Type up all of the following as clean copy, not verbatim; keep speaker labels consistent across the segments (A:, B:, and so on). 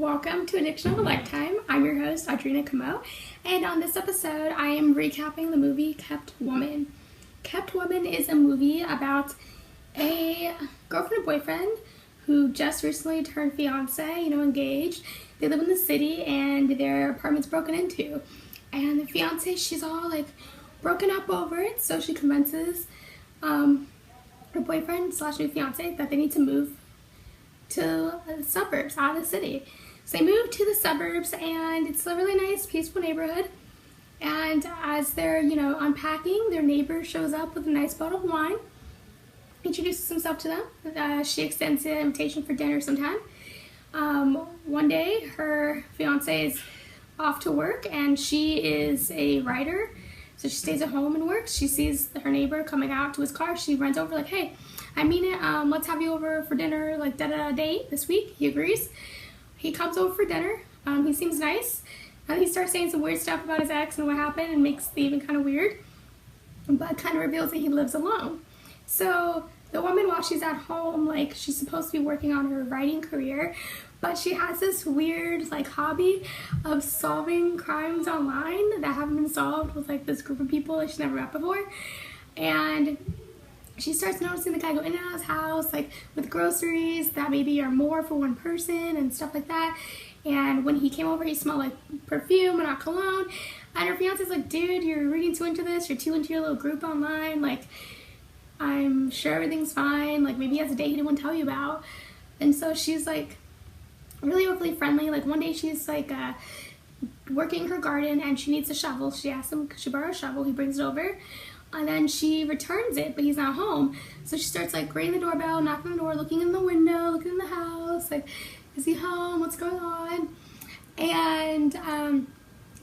A: Welcome to Addiction of a Lifetime. I'm your host, Audrina Camo, and on this episode, I am recapping the movie Kept Woman. Kept Woman is a movie about a girlfriend and boyfriend who just recently turned fiance, engaged. They live in the city and their apartment's broken into. And the fiance, she's all broken up over it, so she convinces her boyfriend / new fiance that they need to move to the suburbs, out of the city. So they move to the suburbs, and it's a really nice, peaceful neighborhood. And as they're, unpacking, their neighbor shows up with a nice bottle of wine, introduces himself to them. She extends an invitation for dinner sometime. One day, her fiance is off to work, and she is a writer, so she stays at home and works. She sees her neighbor coming out to his car. She runs over like, "Hey, I mean it, let's have you over for dinner, date this week." He agrees. He comes over for dinner. He seems nice. And he starts saying some weird stuff about his ex and what happened, and makes the even kind of weird, but kind of reveals that he lives alone. So the woman, while she's at home, she's supposed to be working on her writing career, but she has this weird hobby of solving crimes online that haven't been solved with this group of people that she's never met before. And she starts noticing the guy go in and out of his house, with groceries that maybe are more for one person and stuff like that. And when he came over, he smelled like perfume and not cologne. And her fiance's like, "Dude, you're reading too into this. You're too into your little group online. I'm sure everything's fine. Maybe he has a date he didn't want to tell you about." And so she's really overly friendly. One day she's working her garden and she needs a shovel. She asks him, could she borrow a shovel? He brings it over. And then she returns it, but he's not home. So she starts ringing the doorbell, knocking on the door, looking in the window, looking in the house, is he home? What's going on? And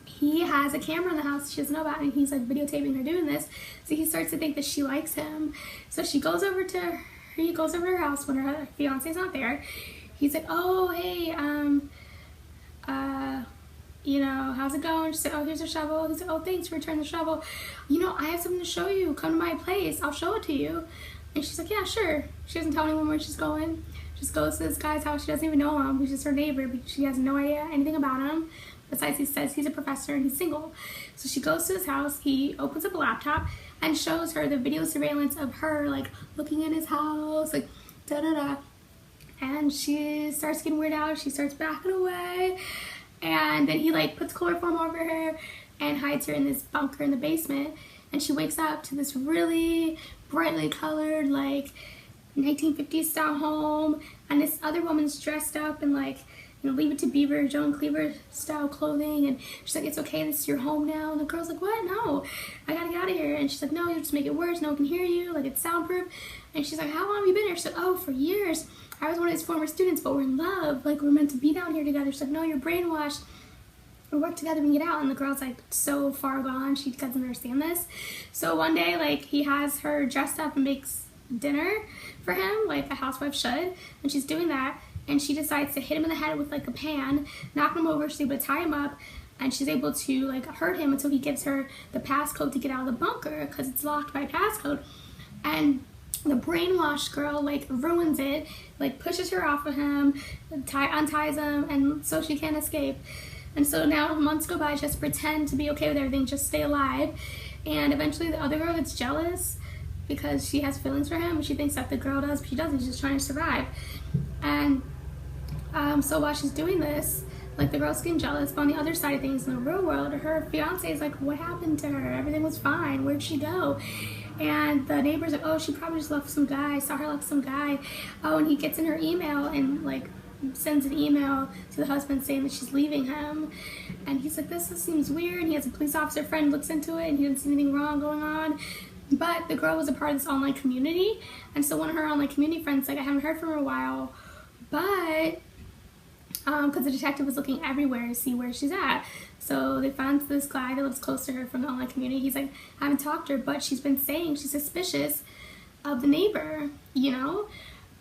A: he has a camera in the house she doesn't know about, and he's videotaping her doing this. So he starts to think that she likes him. So he goes over to her house when her fiance's not there. He's like, "Oh, hey, how's it going?" She's like, "Oh, here's a shovel." He's like, "Oh, thanks for returning the shovel. I have something to show you. Come to my place. I'll show it to you." And she's like, "Yeah, sure." She doesn't tell anyone where she's going. She just goes to this guy's house. She doesn't even know him. He's just her neighbor, but she has no idea anything about him. Besides, he says he's a professor and he's single. So she goes to his house. He opens up a laptop and shows her the video surveillance of her, looking in his house, da-da-da. And she starts getting weirded out. She starts backing away. And then he puts chloroform over her and hides her in this bunker in the basement. And she wakes up to this really brightly colored 1950s style home. And this other woman's dressed up in Leave It to Beaver, Joan Cleaver style clothing. And she's like, "It's okay, this is your home now." And the girl's like, "What? No, I gotta get out of here." And she's like, "No, you just make it worse. No one can hear you. It's soundproof." And she's like, "How long have you been here?" She's like, "Oh, for years. I was one of his former students, but we're in love. We're meant to be down here together." She's like, "No, you're brainwashed. We'll work together and get out." And the girl's so far gone, she doesn't understand this. So one day, he has her dressed up and makes dinner for him, like a housewife should. And she's doing that, and she decides to hit him in the head with a pan, knock him over. She's able to tie him up, and she's able to hurt him until he gives her the passcode to get out of the bunker because it's locked by passcode. And the brainwashed girl ruins it, pushes her off of him, unties him, and so she can't escape. And so now months go by. She has to pretend to be okay with everything, just stay alive. And eventually the other girl gets jealous because she has feelings for him, and she thinks that the girl does, but she doesn't. She's just trying to survive. And so while she's doing this, the girl's getting jealous, but on the other side of things, in the real world, her fiance is "What happened to her? Everything was fine. Where'd she go?" And the neighbor's like, "Oh, she probably just left some guy. Saw her left some guy." Oh, and he gets in her email and sends an email to the husband saying that she's leaving him. And he's like, "This seems weird." And he has a police officer friend, looks into it, and he doesn't see anything wrong going on. But the girl was a part of this online community, and so one of her online community friends I haven't heard from her in a while, but because the detective was looking everywhere to see where she's at. So they found this guy that lives close to her from the online community. He's like, "I haven't talked to her, but she's been saying she's suspicious of the neighbor,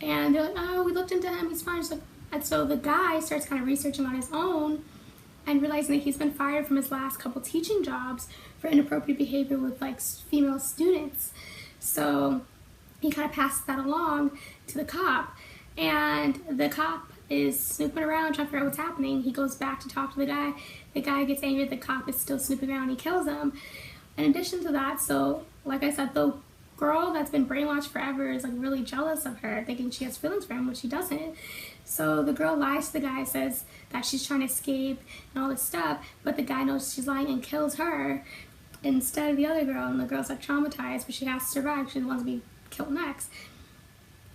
A: And they're like, "Oh, we looked into him, he's fine." And so the guy starts kind of researching on his own and realizing that he's been fired from his last couple teaching jobs for inappropriate behavior with female students. So he kind of passes that along to the cop, and the cop is snooping around trying to figure out what's happening. He goes back to talk to the guy. The guy gets angry that the cop is still snooping around. He kills him. In addition to that, so like I said, the girl that's been brainwashed forever is like really jealous of her, thinking she has feelings for him, which she doesn't. So the girl lies to the guy, says that she's trying to escape and all this stuff, but the guy knows she's lying and kills her instead of the other girl, and the girl's like traumatized, but she has to survive. She wants to be killed next.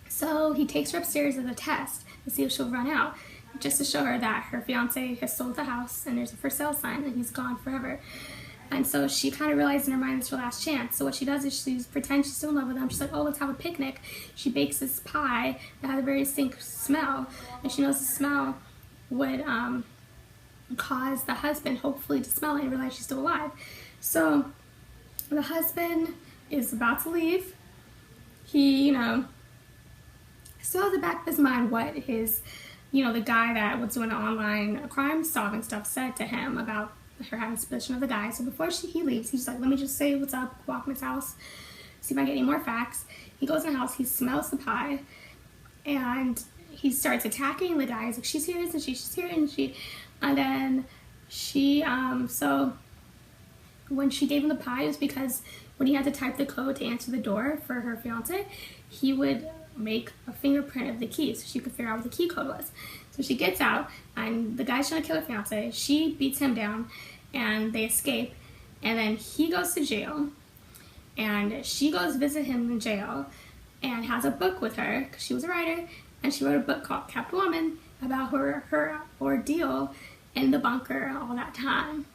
A: So he takes her upstairs as a test to see if she'll run out, just to show her that her fiance has sold the house and there's a for sale sign and he's gone forever. And so she kind of realized in her mind it's her last chance. So what she does is she pretends she's still in love with him. She's like, oh, let's have a picnic. She bakes this pie that has a very distinct smell, and she knows the smell would cause the husband hopefully to smell it and realize she's still alive. So the husband is about to leave. He, still has the back of his mind what his, the guy that was doing the online crime solving stuff said to him about her having suspicion of the guy. So before he leaves, he's like, let me just say what's up, walk in his house, see if I get any more facts. He goes in the house, he smells the pie, and he starts attacking the guy. He's like, she's here, isn't she? She's here, isn't she? And then so when she gave him the pie, it was because when he had to type the code to answer the door for her fiance, he would make a fingerprint of the key so she could figure out what the key code was. So she gets out, and the guy's trying to kill her fiance. She beats him down, and they escape. And then he goes to jail, and she goes visit him in jail, and has a book with her because she was a writer, and she wrote a book called Kept Woman about her ordeal in the bunker all that time,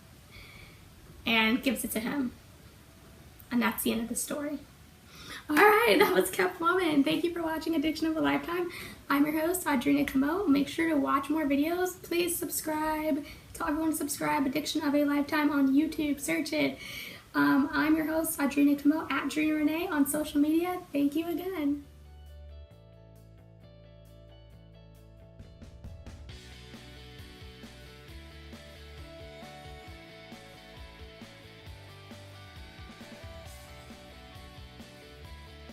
A: and gives it to him. And that's the end of the story. Alright, that was Kept Woman. Thank you for watching Addiction of a Lifetime. I'm your host, Audrina Camo. Make sure to watch more videos. Please subscribe. Tell everyone to subscribe. Addiction of a Lifetime on YouTube. Search it. I'm your host, Audrina Camo, at Dreena Renee on social media. Thank you again.